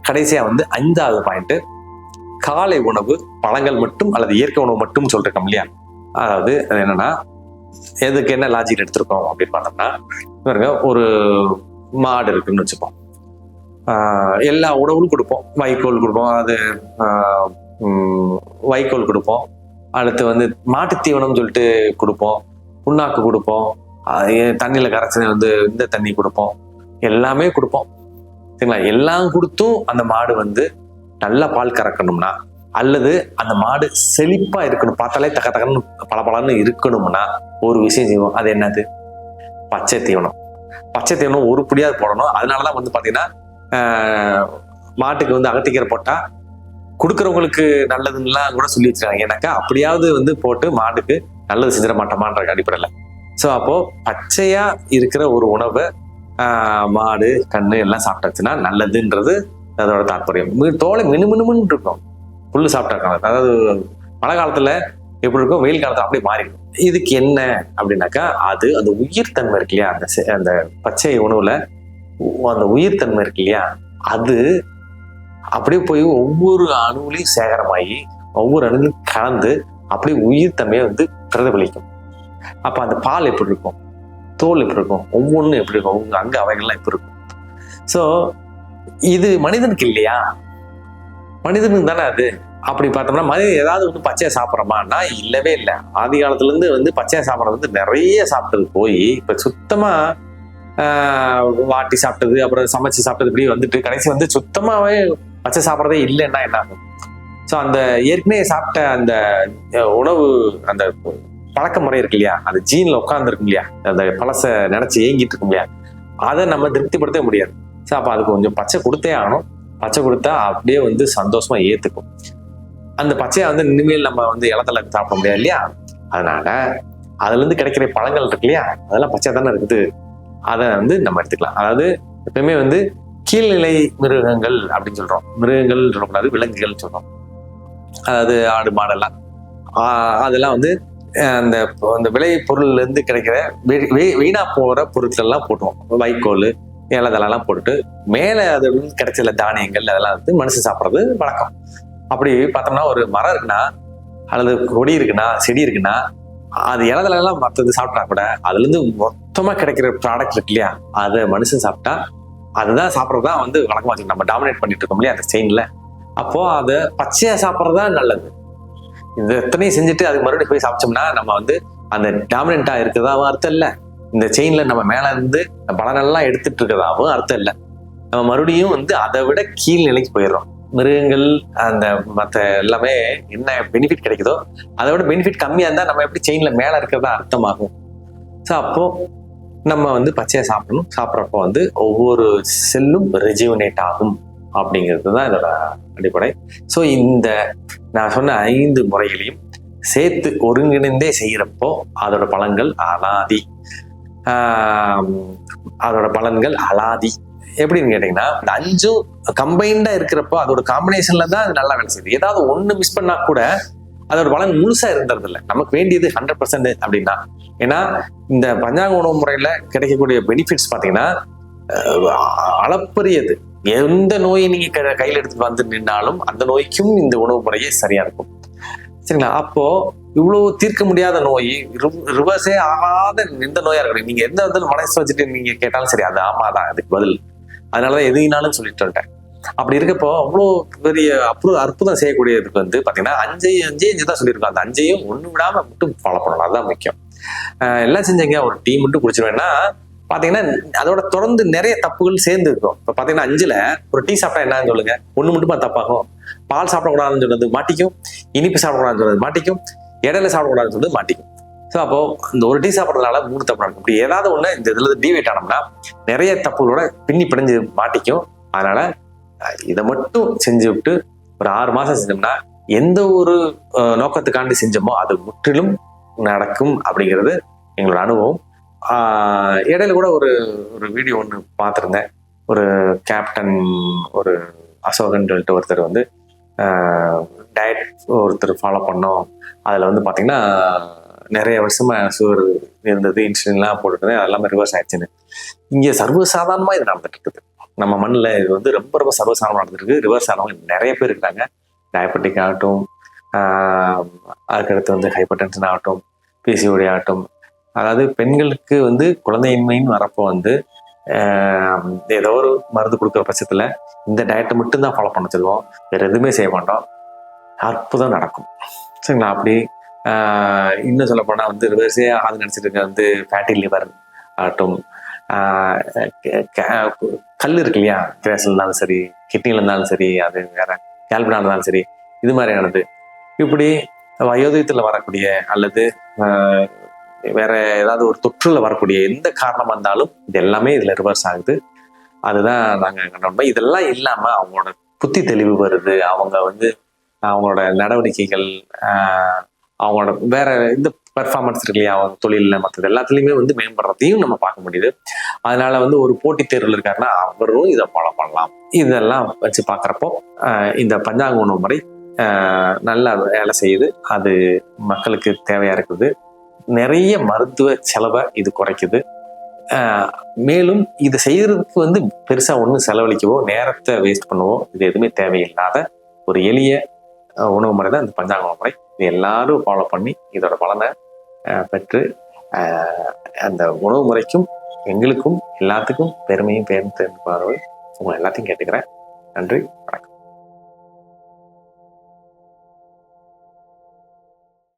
கடைசியாக வந்து 5வது பாயிண்ட், காலை உணவு பழங்கள் மட்டும் அல்லது இயற்கை உணவு மட்டும் சொல்லிருக்கோம் இல்லையா. அதாவது அது என்னன்னா, எதுக்கு என்ன லாஜிக் எடுத்திருக்கோம் அப்படின்னு பார்த்தோம்னா, பாருங்க, ஒரு மாடு இருக்குன்னு வச்சுப்போம். எல்லா உணவும் கொடுப்போம். வைக்கோல் கொடுப்போம், அது வைக்கோல் கொடுப்போம். அடுத்து வந்து மாட்டு தீவனம் சொல்லிட்டு கொடுப்போம், புண்ணாக்கு கொடுப்போம், தண்ணியில் கரைச்சி வந்து இந்த தண்ணி கொடுப்போம், எல்லாமே கொடுப்போம். சரிங்களா? எல்லாம் கொடுத்தும் அந்த மாடு வந்து நல்ல பால் கறக்கணும்னா, அல்லது அந்த மாடு செழிப்பா இருக்கணும், பார்த்தாலே தக்க தக்கன்னு பளபளன்னு இருக்கணும்னா ஒரு விஷயம் செய்வோம். அது என்னது? பச்சை தீவனம். பச்சை தீவனம் ஒரு புடியாவது போடணும். அதனாலதான் வந்து பாத்தீங்கன்னா மாட்டுக்கு வந்து அகத்திக்கீரை போட்டா கொடுக்குறவங்களுக்கு நல்லதுன்னெலாம் கூட சொல்லி வச்சிருக்காங்க. ஏன்னாக்கா அப்படியாவது வந்து போட்டு மாட்டுக்கு நல்லது செஞ்சிட மாட்டோமான்ற அடிப்படையில். ஸோ அப்போ பச்சையா இருக்கிற ஒரு உணவை மாடு கண்ணு எல்லாம் சாப்பிட்டாச்சுன்னா நல்லதுன்றது அதோட தாற்பயம். தோலை மினுமினுன்னு இருக்கும் புல்லு சாப்பிட்டாங்க. அதாவது மழை காலத்துல எப்படி இருக்கும், வெயில் காலத்துல அப்படியே மாறிடும். இதுக்கு என்ன அப்படின்னாக்கா, அது அந்த உயிர்த்தன்மை இருக்கு இல்லையா, அந்த பச்சை உணவுல அந்த உயிர்த்தன்மை இருக்கு இல்லையா, அது அப்படியே போய் ஒவ்வொரு அணுவிலையும் சேகரமாகி ஒவ்வொரு அணுவிலும் கலந்து அப்படியே உயிர்த்தன்மையை வந்து பிரதிபலிக்கும். அப்ப அந்த பால் எப்படி இருக்கும், தோல் எப்படி இருக்கும், ஒவ்வொன்றும் எப்படி இருக்கும், உங்க அங்க அவைகள்லாம் எப்படி இருக்கும். ஸோ இது மனிதனுக்கு இல்லையா, மனிதனுக்கு தானே அது. அப்படி பார்த்தோம்னா மனிதன் ஏதாவது வந்து பச்சையா சாப்பிட்றோமான்னா இல்லவே இல்லை. ஆதி காலத்துல இருந்து வந்து பச்சையா சாப்பிட்றது வந்து நிறைய சாப்பிட்டது போய் இப்ப சுத்தமா வாட்டி சாப்பிட்டது, அப்புறம் சமைச்சு சாப்பிட்டது, இப்படி வந்துட்டு கடைசி வந்து சுத்தமாவே பச்சை சாப்பிட்றதே இல்லைன்னா என்ன ஆகும். ஸோ அந்த ஏற்கனவே சாப்பிட்ட அந்த உணவு அந்த பழக்க முறை இருக்கு இல்லையா, அது ஜீன்ல உட்கார்ந்து இருக்கும் இல்லையா, அந்த பழச நினைச்சு ஏங்கிட்டு இருக்கும் இல்லையா, அதை நம்ம திருப்திப்படுத்த முடியாது. ஸோ அப்போ அதுக்கு கொஞ்சம் பச்சை கொடுத்தே ஆகணும். பச்சை கொடுத்தா அப்படியே வந்து சந்தோஷமா ஏத்துக்கும். அந்த பச்சையை வந்து இனிமேல் நம்ம வந்து இலத்தல சாப்பிட முடியாது இல்லையா. அதனால அதுல இருந்து கிடைக்கிற பழங்கள் இருக்கு இல்லையா, அதெல்லாம் பச்சை தானே இருக்குது, அதை வந்து நம்ம எடுத்துக்கலாம். அதாவது எப்பயுமே வந்து கீழ்நிலை மிருகங்கள் அப்படின்னு சொல்றோம். மிருகங்கள் சொல்லக்கூடாது, விலங்குகள் சொல்றோம். அதாவது ஆடு மாடெல்லாம் அதெல்லாம் வந்து அந்த விளை பொருள்ல இருந்து கிடைக்கிற வீணா போற பொருட்கள் எல்லாம் போட்டுவோம். வைக்கோல் இலதெல்லாம் போட்டுட்டு மேலே அது கிடைச்சல தானியங்கள் அதெல்லாம் வந்து மனுஷன் சாப்பிட்றது வழக்கம். அப்படி பார்த்தோம்னா ஒரு மரம் இருக்குன்னா அல்லது கொடி இருக்குன்னா செடி இருக்குன்னா அது இலதெல்லாம் மற்றது சாப்பிட்டா கூட அதுல இருந்து மொத்தமா கிடைக்கிற ப்ராடக்ட் இருக்கு இல்லையா, அதை மனுஷன் சாப்பிட்டா அதுதான் சாப்பிட்றதுதான் வந்து வழக்கமா வச்சுக்கணும். நம்ம டாமினேட் பண்ணிட்டு இருக்கோம் இல்லையா அந்த செயின்ல. அப்போ அதை பச்சையா சாப்பிட்றதுதான் நல்லது. இது எத்தனையும் செஞ்சுட்டு அது மறுபடியும் போய் சாப்பிட்டோம்னா நம்ம வந்து அந்த டாமினண்டா இருக்கிறதாவும் அர்த்தம் இல்லை, இந்த செயின்ல நம்ம மேல இருந்து பலனெல்லாம் எடுத்துட்டு இருக்கிறதாவும் அர்த்தம் இல்லை. நம்ம மறுபடியும் வந்து அதை விட கீழ்நிலைக்கு போயிடுறோம். மிருகங்கள் அந்த மற்ற எல்லாமே என்ன பெனிஃபிட் கிடைக்குதோ அதை விட பெனிஃபிட் கம்மியா இருந்தா நம்ம எப்படி செயின்ல மேல இருக்கிறதா அர்த்தமாகும். ஸோ அப்போ நம்ம வந்து பச்சையா சாப்பிடணும். சாப்பிட்றப்போ வந்து ஒவ்வொரு செல்லும் ரெஜுவனேட் ஆகும் அப்படிங்கிறது தான் இதோட அடிப்படை. ஸோ இந்த நான் சொன்ன 5 முறைகளையும் சேர்த்து ஒருங்கிணைந்தே செய்யறப்போ அதோட பலன்கள் அலாதி. அதோட பலன்கள் அலாதி. எப்படின்னு கேட்டீங்கன்னா, இந்த 5ம் கம்பைண்டா இருக்கிறப்போ அதோட காம்பினேஷன்ல தான் அது நல்லா வேலை செய்யுது. ஏதாவது ஒண்ணு மிஸ் பண்ணா கூட அதோட பலன் முழுசா இருந்தது இல்லை. நமக்கு வேண்டியது 100% அப்படின்னா. ஏன்னா இந்த பஞ்சாங்க உணவு முறையில கிடைக்கக்கூடிய பெனிஃபிட்ஸ் பாத்தீங்கன்னா அளப்பரியது. எந்த நோயை நீங்க கையில் எடுத்து வந்து நின்னாலும் அந்த நோய்க்கும் இந்த உணவு முறையே சரியா இருக்கும். சரிங்களா? அப்போ இவ்வளவு தீர்க்க முடியாத நோய், ரிவர்ஸே ஆகாத எந்த நோயா இருக்கணும், நீங்க எந்த வந்து மனசு வச்சுட்டு நீங்க கேட்டாலும் சரி அது ஆமாதான் அதுக்கு பதில். அதனாலதான் எதுனாலும் சொல்லிட்டு வந்துட்டேன். அப்படி இருக்கப்போ அவ்வளோ பெரிய அற்புதம் செய்யக்கூடியதுக்கு வந்து பாத்தீங்கன்னா 5 தான் சொல்லியிருக்கோம். அந்த 5ஐயும் ஒண்ணு விடாம மட்டும் ஃபாலோ பண்ணணும். அதுதான் முக்கியம். எல்லாம் செஞ்சீங்க ஒரு டீ மட்டும் குடிச்சிருவேன்னா பாத்தீங்கன்னா அதோட தொடர்ந்து நிறைய தப்புகள் சேர்ந்து இருக்கும். இப்ப பாத்தீங்கன்னா 5ல ஒரு டீ சாப்பிட்டா என்னன்னு சொல்லுங்க, ஒண்ணு மட்டுமா தப்பாகும். பால் சாப்பிடக்கூடாதுன்னு சொல்றது மாட்டிக்கும், இனிப்பு சாப்பிடக்கூடாதுன்னு சொல்றது மாட்டிக்கும், இடையில சாப்பிடக்கூடாதுன்னு சொல்றது மாட்டிக்கும். ஸோ அப்போ இந்த ஒரு டீ சாப்பிட்றதுனால 3 தப்பு நடக்கும். இப்படி ஏதாவது ஒண்ணு இந்த இதுல டிவேட் ஆனோம்னா நிறைய தப்புகளோட பின்னி பிணைஞ்சு மாட்டிக்கும். அதனால இதை மட்டும் செஞ்சு விட்டு ஒரு 6 மாசம் செஞ்சோம்னா எந்த ஒரு நோக்கத்துக்காண்டி செஞ்சோமோ அது முற்றிலும் நடக்கும் அப்படிங்கிறது எங்களோட அனுபவம். இடையில கூட ஒரு வீடியோ ஒன்று பார்த்துருந்தேன். ஒரு கேப்டன் ஒரு அசோகன் சொல்லிட்டு ஒருத்தர் வந்து டயட் ஒருத்தர் ஃபாலோ பண்ணோம். அதில் வந்து பார்த்தீங்கன்னா நிறைய வருஷமா சுகர் இருந்தது, இன்சுலின்லாம் போட்டுட்டு அதெல்லாமே ரிவர்ஸ் ஆயிடுச்சுன்னு. இங்கே சர்வசாதாரணமாக இது நடந்துட்டு இருக்குது. நம்ம மண்ணில் இது வந்து ரொம்ப ரொம்ப சர்வசாதாரணமாக நடந்திருக்கு. ரிவர்ஸ் ஆனவங்க நிறைய பேர் இருக்காங்க. டயபெட்டிக் ஆகட்டும், அதுக்கடுத்து வந்து ஹைப்பர் டென்ஷன் ஆகட்டும், பிசிஓடி ஆகட்டும். அதாவது பெண்களுக்கு வந்து குழந்தையின்மைன்னு வரப்போ வந்து ஏதோ ஒரு மருந்து கொடுக்குற பட்சத்தில் இந்த டயட்டை மட்டும்தான் ஃபாலோ பண்ண சொல்லுவோம். வேறு எதுவுமே செய்ய மாட்டோம். அற்புதம் நடக்கும். சரிங்களா? அப்படி இன்னும் சொல்லப்போனால் வந்து ரிவர்ஸே ஆகுதுன்னு நினச்சிட்டு இருக்க வந்து ஃபேட்டி லிவர் ஆகட்டும், கல் இருக்கு இல்லையா, கிரேஸ்ல இருந்தாலும் சரி, கிட்னியில் இருந்தாலும் சரி, அது வேற கேல்பினா இருந்தாலும் சரி, இது மாதிரியானது. இப்படி வயோதிகத்தில் வரக்கூடிய அல்லது வேற ஏதாவது ஒரு தொற்றுல வரக்கூடிய எந்த காரணமா இருந்தாலும் இது எல்லாமே இதுல ரிவர்ஸ் ஆகுது. அதுதான் நாங்க கண்டோம். இதெல்லாம் இல்லாம அவங்களோட புத்தி தெளிவு வருது. அவங்க வந்து அவங்களோட நடவடிக்கைகள், அவங்களோட வேற இந்த பெர்ஃபார்மன்ஸ் இருக்கு இல்லையா, அவங்க தொழில மற்றது எல்லாத்துலயுமே வந்து மேம்படுறதையும் நம்ம பார்க்க முடியுது. அதனால வந்து ஒரு போட்டித் தேர்வில் இருக்காருன்னா அவரும் இதை ஃபாலோ பண்ணலாம். இதெல்லாம் வச்சு பார்க்குறப்போ இந்த பஞ்சாங்க உணவு முறை நல்லா வேலை செய்யுது. அது மக்களுக்கு தேவையா இருக்குது. நிறைய மருத்துவ செலவை இது குறைக்குது. மேலும் இது செய்யறதுக்கு வந்து பெருசா ஒன்றும் செலவழிக்கவோ நேரத்தை வேஸ்ட் பண்ணவோ இது எதுவுமே தேவையில்லாத ஒரு எளிய உணவு முறை தான் இந்த பஞ்சாங்க உணவு முறை. இது எல்லாரும் ஃபாலோ பண்ணி இதோட பலனை பெற்று அந்த உணவு முறைக்கும் எங்களுக்கும் எல்லாத்துக்கும் பெருமையும் பேரும் தெரிந்து உங்களை எல்லாத்தையும் கேட்டுக்கிறேன். நன்றி, வணக்கம்.